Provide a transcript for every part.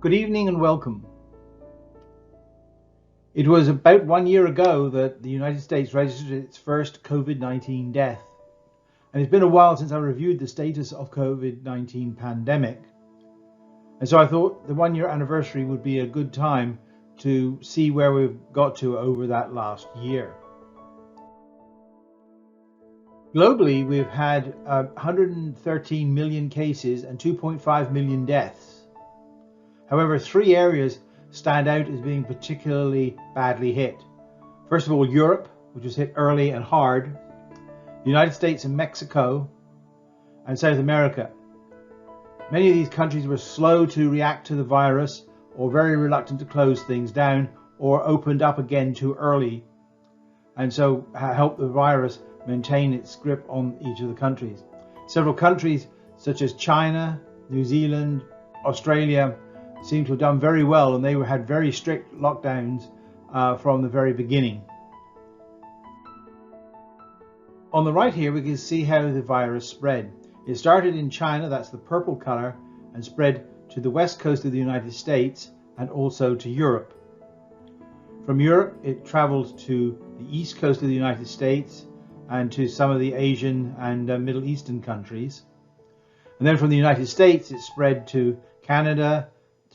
Good evening and welcome. It was about 1 year ago that the United States registered its first COVID-19 death. And it's been a while since I reviewed the status of COVID-19 pandemic. And so I thought the 1 year anniversary would be a good time to see where we've got to over that last year. Globally, we've had 113 million cases and 2.5 million deaths. However, three areas stand out as being particularly badly hit. First of all, Europe, which was hit early and hard, the United States and Mexico, and South America. Many of these countries were slow to react to the virus, or very reluctant to close things down, or opened up again too early, and so helped the virus maintain its grip on each of the countries. Several countries such as China, New Zealand, Australia seem to have done very well, and they had very strict lockdowns from the very beginning. On the right here we can see how the virus spread. It started in China, that's the purple color, and spread to the west coast of the United States and also to Europe. From Europe it traveled to the east coast of the United States and to some of the Asian and Middle Eastern countries. And then from the United States it spread to Canada,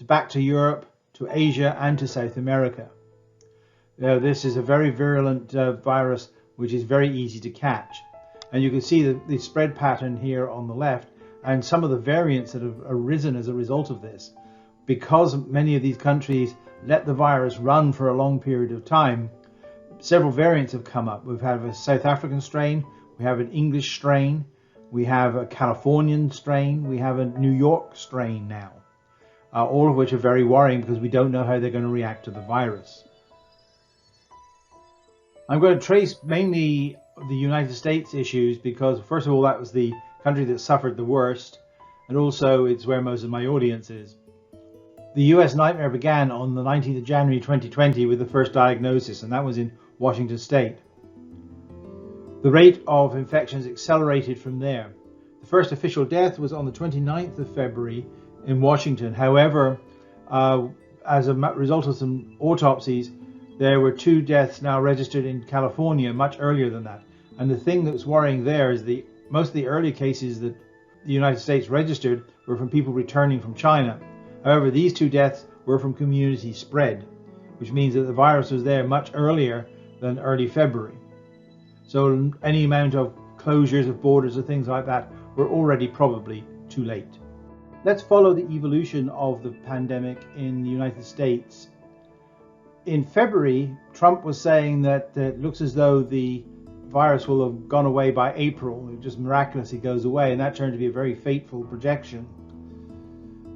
back to Europe, to Asia and to South America. Now, this is a very virulent virus which is very easy to catch. And you can see the spread pattern here on the left and some of the variants that have arisen as a result of this. Because many of these countries let the virus run for a long period of time, several variants have come up. We've had a South African strain, we have an English strain, we have a Californian strain, we have a New York strain now. All of which are very worrying because we don't know how they're going to react to the virus. I'm going to trace mainly the United States issues because, first of all, that was the country that suffered the worst, and also it's where most of my audience is. The US nightmare began on the 19th of January 2020 with the first diagnosis, and that was in Washington State. The rate of infections accelerated from there. The first official death was on the 29th of February in Washington. However, as a result of some autopsies, there were 2 deaths now registered in California much earlier than that. And the thing that's worrying there is most of the early cases that the United States registered were from people returning from China. However, these 2 deaths were from community spread, which means that the virus was there much earlier than early February. So any amount of closures of borders or things like that were already probably too late. Let's follow the evolution of the pandemic in the United States. In February, Trump was saying that it looks as though the virus will have gone away by April. It just miraculously goes away, and that turned to be a very fateful projection.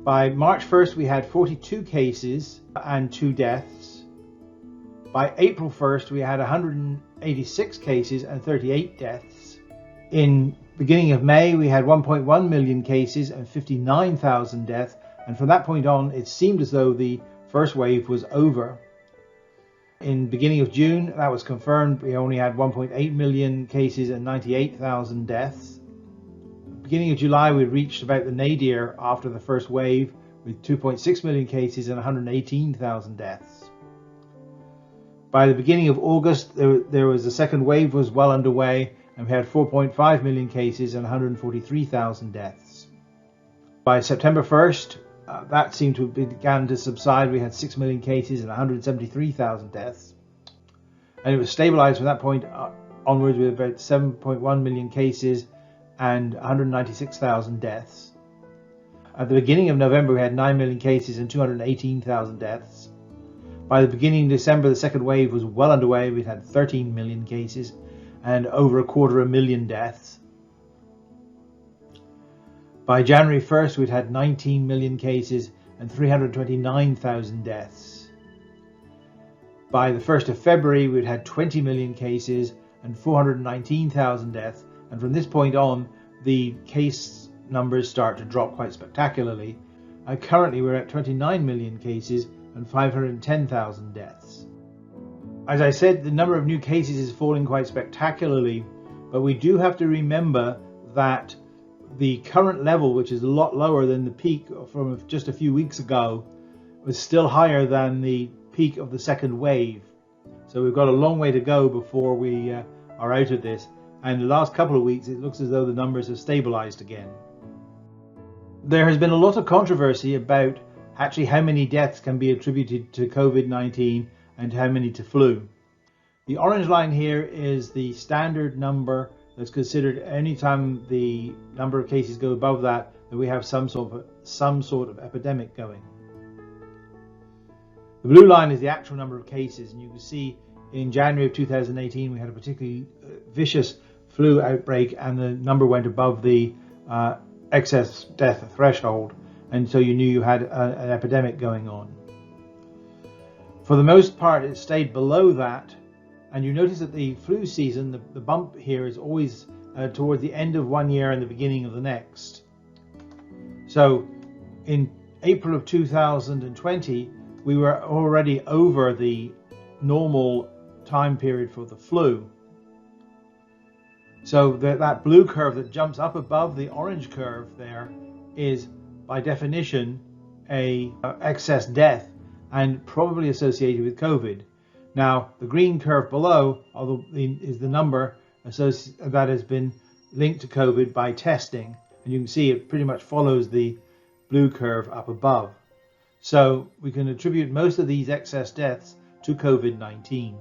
By March 1st, we had 42 cases and 2 deaths. By April 1st, we had 186 cases and 38 deaths. In beginning of May, we had 1.1 million cases and 59,000 deaths, and from that point on, it seemed as though the first wave was over. In beginning of June, that was confirmed. We only had 1.8 million cases and 98,000 deaths. Beginning of July, we reached about the nadir after the first wave with 2.6 million cases and 118,000 deaths. By the beginning of August, there was the second wave was well underway, and we had 4.5 million cases and 143,000 deaths. By September 1st, that seemed to have began to subside. We had 6 million cases and 173,000 deaths. And it was stabilized from that point onwards with about 7.1 million cases and 196,000 deaths. At the beginning of November, we had 9 million cases and 218,000 deaths. By the beginning of December, the second wave was well underway. We'd had 13 million cases and over 250,000 deaths. By January 1st, we'd had 19 million cases and 329,000 deaths. By the 1st of February, we'd had 20 million cases and 419,000 deaths. And from this point on, the case numbers start to drop quite spectacularly. And currently, we're at 29 million cases and 510,000 deaths. As I said, the number of new cases is falling quite spectacularly, but we do have to remember that the current level, which is a lot lower than the peak from just a few weeks ago, was still higher than the peak of the second wave. So we've got a long way to go before we are out of this. And the last couple of weeks, it looks as though the numbers have stabilized again. There has been a lot of controversy about actually how many deaths can be attributed to COVID-19 and how many to flu. The orange line here is the standard number that's considered any time the number of cases go above that we have some sort of epidemic going. The blue line is the actual number of cases, and you can see in January of 2018 we had a particularly vicious flu outbreak, and the number went above the excess death threshold, and so you knew you had an epidemic going on. For the most part, it stayed below that, and you notice that the flu season, the bump here is always towards the end of one year and the beginning of the next. So in April of 2020, we were already over the normal time period for the flu. So that blue curve that jumps up above the orange curve there is by definition a excess death and probably associated with COVID. Now the green curve below is the number that has been linked to COVID by testing, and you can see it pretty much follows the blue curve up above. So we can attribute most of these excess deaths to COVID-19.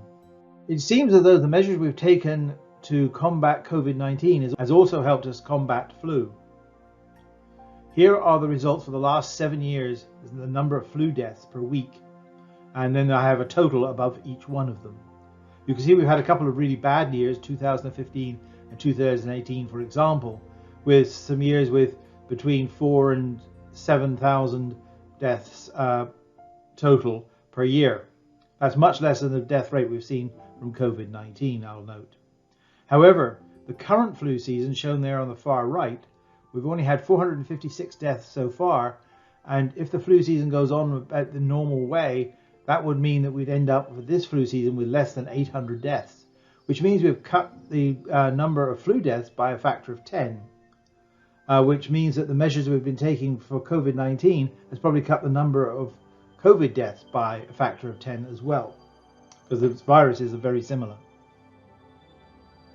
It seems as though the measures we've taken to combat COVID-19 has also helped us combat flu. Here are the results for the last 7 years, the number of flu deaths per week, and then I have a total above each one of them. You can see we've had a couple of really bad years, 2015 and 2018 for example, with some years with between 4,000 and 7,000 deaths total per year. That's much less than the death rate we've seen from COVID-19, I'll note. However, the current flu season shown there on the far right, we've only had 456 deaths so far, and if the flu season goes on about the normal way, that would mean that we'd end up with this flu season with less than 800 deaths, which means we've cut the number of flu deaths by a factor of 10, which means that the measures we've been taking for COVID-19 has probably cut the number of COVID deaths by a factor of 10 as well, because the viruses are very similar.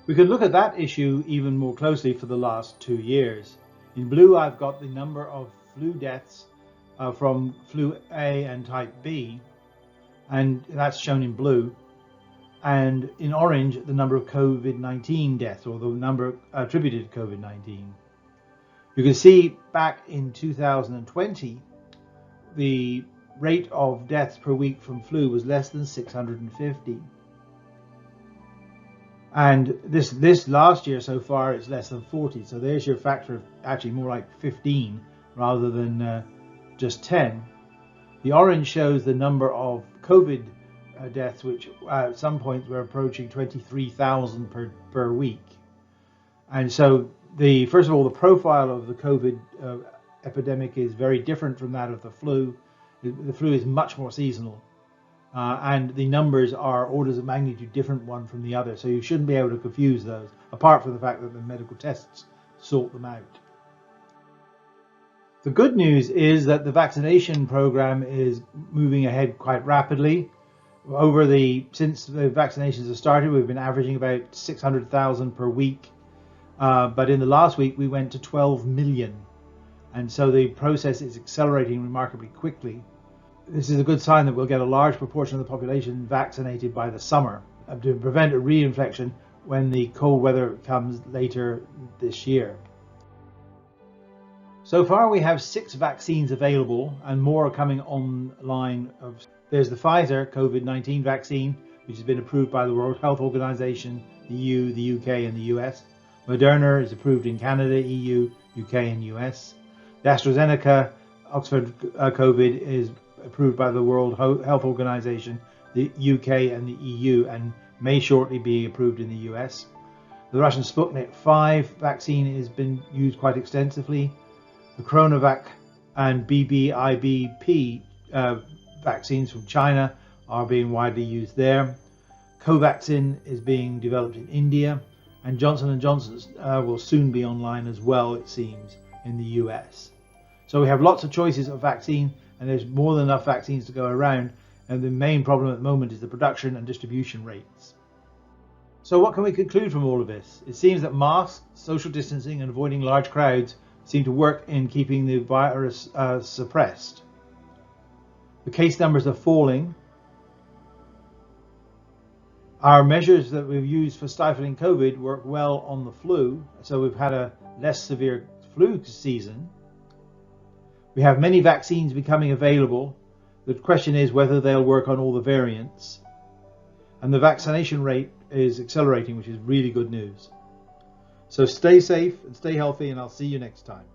We can look at that issue even more closely for the last 2 years. In blue, I've got the number of flu deaths from flu A and type B, and that's shown in blue. And in orange, the number of COVID-19 deaths, or the number attributed to COVID-19. You can see back in 2020, the rate of deaths per week from flu was less than 650. And this last year so far, it's less than 40. So there's your factor of actually more like 15 rather than just 10. The orange shows the number of COVID deaths, which at some points were approaching 23,000 per week. And so first of all, the profile of the COVID epidemic is very different from that of the flu. The flu is much more seasonal, and the numbers are orders of magnitude different one from the other. So you shouldn't be able to confuse those, apart from the fact that the medical tests sort them out. The good news is that the vaccination program is moving ahead quite rapidly. Since the vaccinations have started, we've been averaging about 600,000 per week. But in the last week, we went to 12 million. And so the process is accelerating remarkably quickly. This is a good sign that we'll get a large proportion of the population vaccinated by the summer to prevent a reinfection when the cold weather comes later this year. So far, we have 6 vaccines available, and more are coming online. There's the Pfizer COVID-19 vaccine, which has been approved by the World Health Organization, the EU, the UK, and the US. Moderna is approved in Canada, EU, UK, and US. The AstraZeneca Oxford COVID is approved by the World Health Organization, the UK, and the EU, and may shortly be approved in the US. The Russian Sputnik 5 vaccine has been used quite extensively. The Coronavac and BBIBP vaccines from China are being widely used there. Covaxin is being developed in India, and Johnson & Johnson will soon be online as well, it seems, in the US. So we have lots of choices of vaccine, and there's more than enough vaccines to go around, and the main problem at the moment is the production and distribution rates. So what can we conclude from all of this? It seems that masks, social distancing and avoiding large crowds seem to work in keeping the virus suppressed. The case numbers are falling. Our measures that we've used for stifling COVID work well on the flu, so we've had a less severe flu season. We have many vaccines becoming available. The question is whether they'll work on all the variants. And the vaccination rate is accelerating, which is really good news. So stay safe and stay healthy, and I'll see you next time.